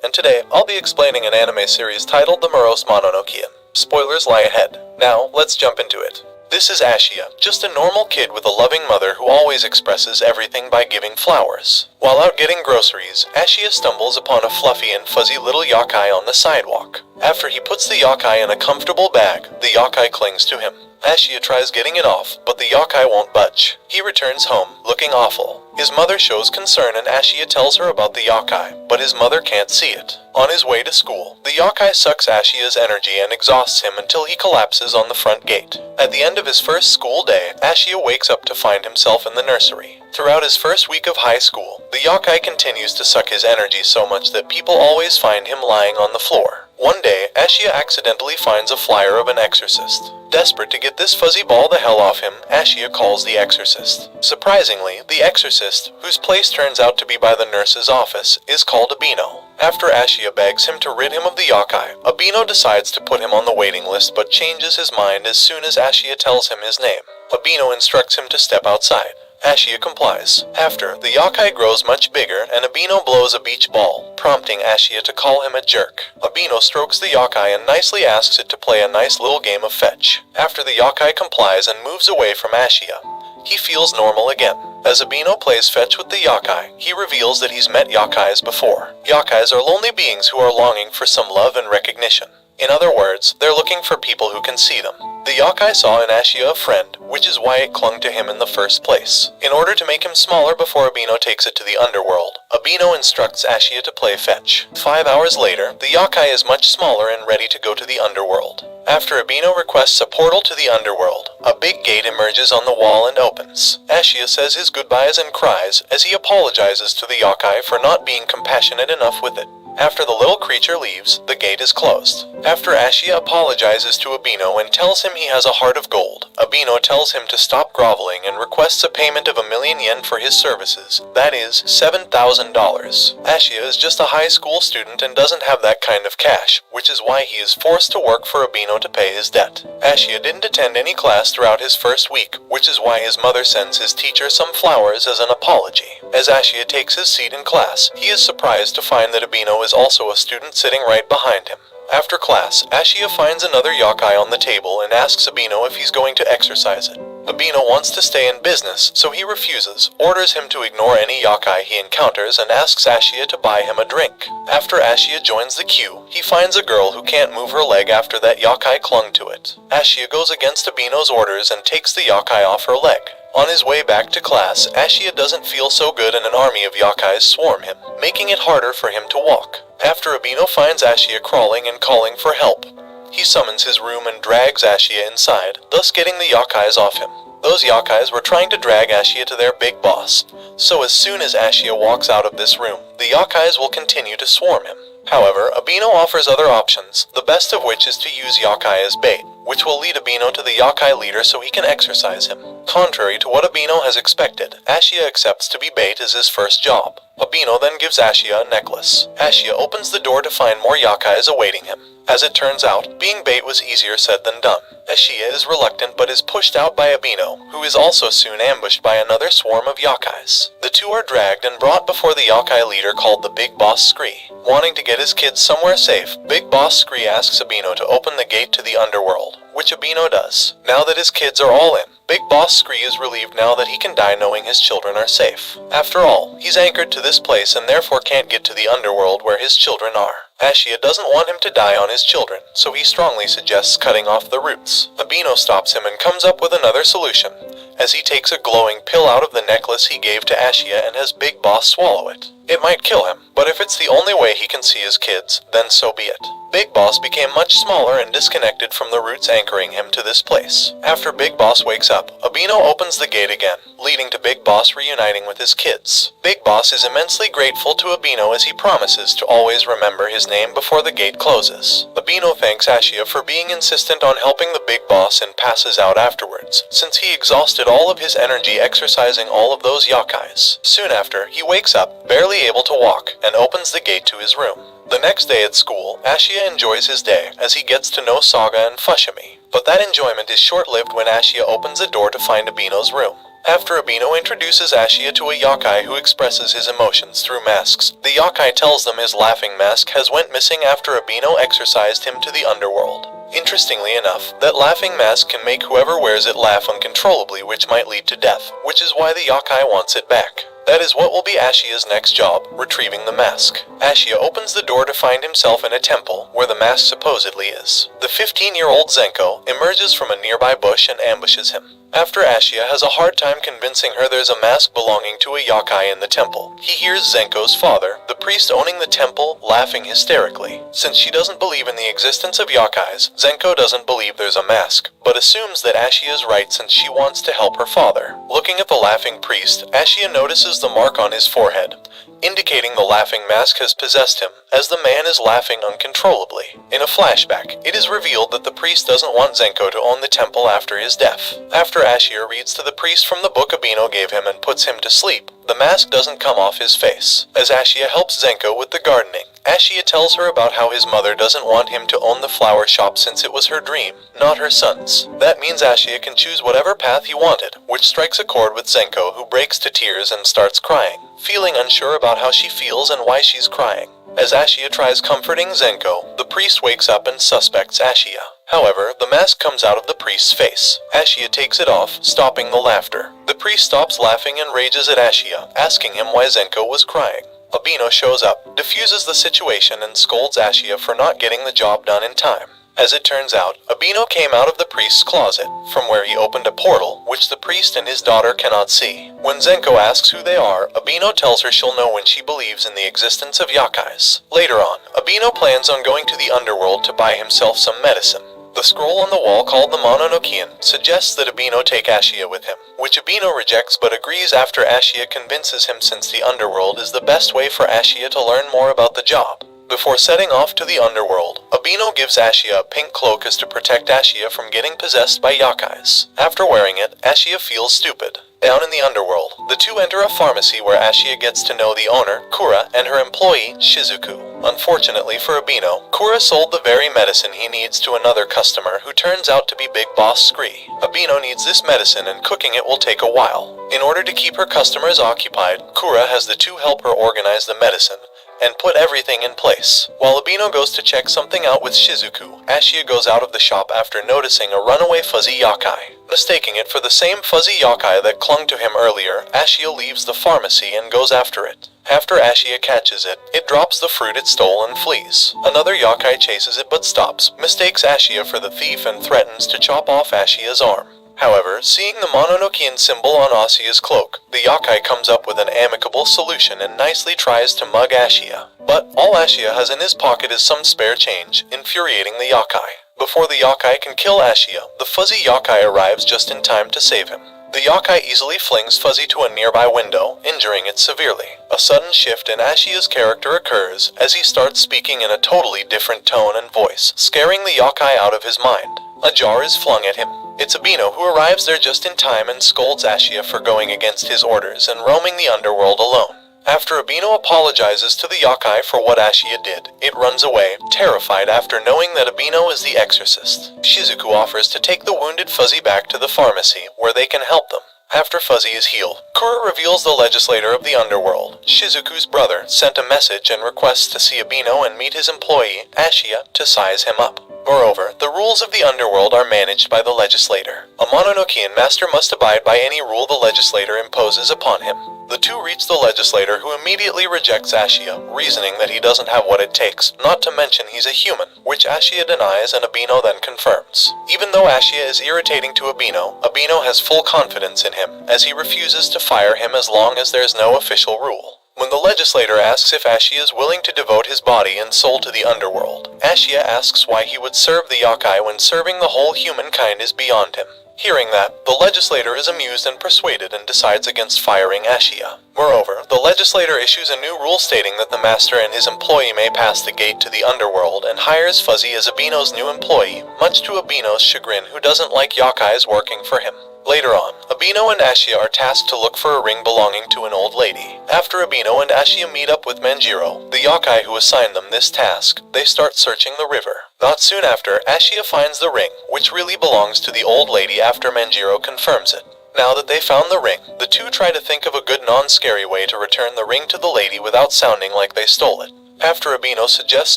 and today I'll be explaining an anime series titled The Morose Mononokean. Spoilers lie ahead. Now, let's jump into it. This is Ashia, just a normal kid with a loving mother who always expresses everything by giving flowers. While out getting groceries, Ashia stumbles upon a fluffy and fuzzy little yokai on the sidewalk. After he puts the yokai in a comfortable bag, the yokai clings to him. Ashia tries getting it off, but the yokai won't budge. He returns home, looking awful. His mother shows concern and Ashia tells her about the yokai, but his mother can't see it. On his way to school, the yokai sucks Ashia's energy and exhausts him until he collapses on the front gate. At the end of his first school day, Ashia wakes up to find himself in the nursery. Throughout his first week of high school, the yokai continues to suck his energy so much that people always find him lying on the floor. One day, Ashia accidentally finds a flyer of an exorcist. Desperate to get this fuzzy ball the hell off him, Ashia calls the exorcist. Surprisingly, the exorcist, whose place turns out to be by the nurse's office, is called Abino. After Ashia begs him to rid him of the yokai, Abino decides to put him on the waiting list but changes his mind as soon as Ashia tells him his name. Abino instructs him to step outside. Ashia complies. After, the yokai grows much bigger and Abino blows a beach ball, prompting Ashia to call him a jerk. Abino strokes the yokai and nicely asks it to play a nice little game of fetch. After the yokai complies and moves away from Ashia, he feels normal again. As Abino plays fetch with the yokai, he reveals that he's met yokais before. Yokais are lonely beings who are longing for some love and recognition. In other words, they're looking for people who can see them. The yokai saw in Ashia a friend, which is why it clung to him in the first place. In order to make him smaller before Abino takes it to the underworld, Abino instructs Ashia to play fetch. 5 hours later, the yokai is much smaller and ready to go to the underworld. After Abino requests a portal to the underworld, a big gate emerges on the wall and opens. Ashia says his goodbyes and cries as he apologizes to the yokai for not being compassionate enough with it. After the little creature leaves, the gate is closed. After Ashia apologizes to Abino and tells him he has a heart of gold, Abino tells him to stop groveling and requests a payment of 1,000,000 yen for his services, that is, $7,000. Ashia is just a high school student and doesn't have that kind of cash, which is why he is forced to work for Abino to pay his debt. Ashia didn't attend any class throughout his first week, which is why his mother sends his teacher some flowers as an apology. As Ashia takes his seat in class, he is surprised to find that Abino is also a student sitting right behind him. After class, Ashia finds another yokai on the table and asks Abino if he's going to exercise it. Abino wants to stay in business, so he refuses, orders him to ignore any yokai he encounters, and asks Ashia to buy him a drink. After Ashia joins the queue, he finds a girl who can't move her leg after that yokai clung to it. Ashia goes against Abino's orders and takes the yokai off her leg. On his way back to class, Ashia doesn't feel so good and an army of yokais swarm him, making it harder for him to walk. After Abino finds Ashia crawling and calling for help, he summons his room and drags Ashia inside, thus getting the yokais off him. Those yokais were trying to drag Ashia to their big boss, so as soon as Ashia walks out of this room, the yokais will continue to swarm him. However, Abino offers other options, the best of which is to use yokai as bait, which will lead Abino to the yokai leader so he can exorcise him. Contrary to what Abino has expected, Ashia accepts to be bait as his first job. Abino then gives Ashia a necklace. Ashia opens the door to find more yokais awaiting him. As it turns out, being bait was easier said than done. Ashia is reluctant but is pushed out by Abino, who is also soon ambushed by another swarm of yokais. The two are dragged and brought before the yokai leader called the Big Boss Scree. Wanting to get his kids somewhere safe, Big Boss Scree asks Abino to open the gate to the underworld, which Abino does. Now that his kids are all in, Big Boss Scree is relieved now that he can die knowing his children are safe. After all, he's anchored to this place and therefore can't get to the underworld where his children are. Ashia doesn't want him to die on his children, so he strongly suggests cutting off the roots. Abino stops him and comes up with another solution, as he takes a glowing pill out of the necklace he gave to Ashia and has Big Boss swallow it. It might kill him, but if it's the only way he can see his kids, then so be it. Big Boss became much smaller and disconnected from the roots anchoring him to this place. After Big Boss wakes up, Abino opens the gate again, leading to Big Boss reuniting with his kids. Big Boss is immensely grateful to Abino as he promises to always remember his name before the gate closes. Abino thanks Ashia for being insistent on helping the Big Boss and passes out afterwards, since he exhausted all of his energy exercising all of those yokais. Soon after, he wakes up, barely able to walk, and opens the gate to his room. The next day at school, Ashia enjoys his day as he gets to know Saga and Fushimi. But that enjoyment is short-lived when Ashia opens the door to find Abino's room. After Abino introduces Ashia to a yokai who expresses his emotions through masks, the yokai tells them his laughing mask has went missing after Abino exorcised him to the underworld. Interestingly enough, that laughing mask can make whoever wears it laugh uncontrollably, which might lead to death, which is why the yokai wants it back. That is what will be Ashia's next job, retrieving the mask. Ashia opens the door to find himself in a temple, where the mask supposedly is. The 15-year-old Zenko emerges from a nearby bush and ambushes him. After Ashia has a hard time convincing her there's a mask belonging to a yokai in the temple, he hears Zenko's father, the priest owning the temple, laughing hysterically. Since she doesn't believe in the existence of yokais, Zenko doesn't believe there's a mask, but assumes that Ashia is right since she wants to help her father. Looking at the laughing priest, Ashia notices the mark on his forehead, indicating the laughing mask has possessed him, as the man is laughing uncontrollably. In a flashback, it is revealed that the priest doesn't want Zenko to own the temple after his death. After Ashia reads to the priest from the book Abino gave him and puts him to sleep, the mask doesn't come off his face. As Ashia helps Zenko with the gardening, Ashia tells her about how his mother doesn't want him to own the flower shop since it was her dream, not her son's. That means Ashia can choose whatever path he wanted, which strikes a chord with Zenko, who breaks to tears and starts crying, feeling unsure about how she feels and why she's crying. As Ashia tries comforting Zenko, the priest wakes up and suspects Ashia. However, the mask comes out of the priest's face. Ashia takes it off, stopping the laughter. The priest stops laughing and rages at Ashia, asking him why Zenko was crying. Abino shows up, diffuses the situation, and scolds Ashia for not getting the job done in time. As it turns out, Abino came out of the priest's closet, from where he opened a portal, which the priest and his daughter cannot see. When Zenko asks who they are, Abino tells her she'll know when she believes in the existence of yokais. Later on, Abino plans on going to the underworld to buy himself some medicine. The scroll on the wall called the Mononokean suggests that Abino take Ashia with him, which Abino rejects but agrees after Ashia convinces him since the underworld is the best way for Ashia to learn more about the job. Before setting off to the underworld, Abino gives Ashia a pink cloak as to protect Ashia from getting possessed by yokais. After wearing it, Ashia feels stupid. Down in the underworld, the two enter a pharmacy where Ashia gets to know the owner, Kura, and her employee, Shizuku. Unfortunately for Abino, Kura sold the very medicine he needs to another customer who turns out to be Big Boss Scree. Abino needs this medicine and cooking it will take a while. In order to keep her customers occupied, Kura has the two help her organize the medicine and put everything in place. While Abino goes to check something out with Shizuku, Ashia goes out of the shop after noticing a runaway fuzzy yokai. Mistaking it for the same fuzzy yokai that clung to him earlier, Ashia leaves the pharmacy and goes after it. After Ashia catches it, it drops the fruit it stole and flees. Another yokai chases it but stops, mistakes Ashia for the thief and threatens to chop off Ashia's arm. However, seeing the Mononokean symbol on Asia's cloak, the yokai comes up with an amicable solution and nicely tries to mug Ashia. But all Ashia has in his pocket is some spare change, infuriating the yokai. Before the yokai can kill Ashia, the fuzzy yokai arrives just in time to save him. The yokai easily flings Fuzzy to a nearby window, injuring it severely. A sudden shift in Ashia's character occurs as he starts speaking in a totally different tone and voice, scaring the yokai out of his mind. A jar is flung at him. It's Abino who arrives there just in time and scolds Ashia for going against his orders and roaming the underworld alone. After Abino apologizes to the yokai for what Ashia did, it runs away, terrified after knowing that Abino is the exorcist. Shizuku offers to take the wounded Fuzzy back to the pharmacy, where they can help them. After Fuzzy is healed, Kura reveals the legislator of the underworld, Shizuku's brother, sent a message and requests to see Abino and meet his employee, Ashia, to size him up. Moreover, the rules of the underworld are managed by the legislator. A Mononokean master must abide by any rule the legislator imposes upon him. The two reach the legislator, who immediately rejects Ashia, reasoning that he doesn't have what it takes, not to mention he's a human, which Ashia denies and Abino then confirms. Even though Ashia is irritating to Abino, Abino has full confidence in him, as he refuses to fire him as long as there's no official rule. When the legislator asks if Ashia is willing to devote his body and soul to the underworld, Ashia asks why he would serve the yokai when serving the whole humankind is beyond him. Hearing that, the legislator is amused and persuaded and decides against firing Ashia. Moreover, the legislator issues a new rule stating that the master and his employee may pass the gate to the underworld and hires Fuzzy as Abino's new employee, much to Abino's chagrin, who doesn't like yokais working for him. Later on, Abino and Ashia are tasked to look for a ring belonging to an old lady. After Abino and Ashia meet up with Manjiro, the yokai who assigned them this task, they start searching the river. Not soon after, Ashia finds the ring, which really belongs to the old lady after Manjiro confirms it. Now that they found the ring, the two try to think of a good non-scary way to return the ring to the lady without sounding like they stole it. After Abino suggests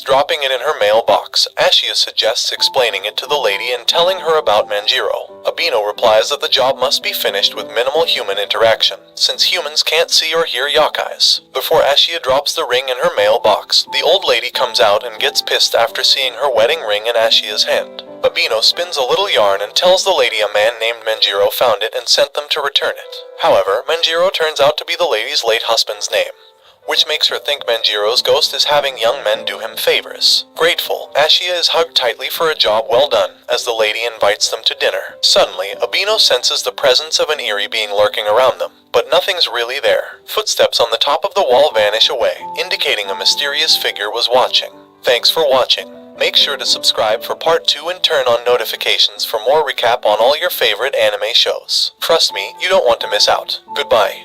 dropping it in her mailbox, Ashia suggests explaining it to the lady and telling her about Manjiro. Abino replies that the job must be finished with minimal human interaction, since humans can't see or hear yokais. Before Ashia drops the ring in her mailbox, the old lady comes out and gets pissed after seeing her wedding ring in Ashia's hand. Abino spins a little yarn and tells the lady a man named Manjiro found it and sent them to return it. However, Manjiro turns out to be the lady's late husband's name, which makes her think Manjiro's ghost is having young men do him favors. Grateful, Ashia is hugged tightly for a job well done, as the lady invites them to dinner. Suddenly, Abino senses the presence of an eerie being lurking around them, but nothing's really there. Footsteps on the top of the wall vanish away, indicating a mysterious figure was watching. Thanks for watching. Make sure to subscribe for part 2 and turn on notifications for more recap on all your favorite anime shows. Trust me, you don't want to miss out. Goodbye.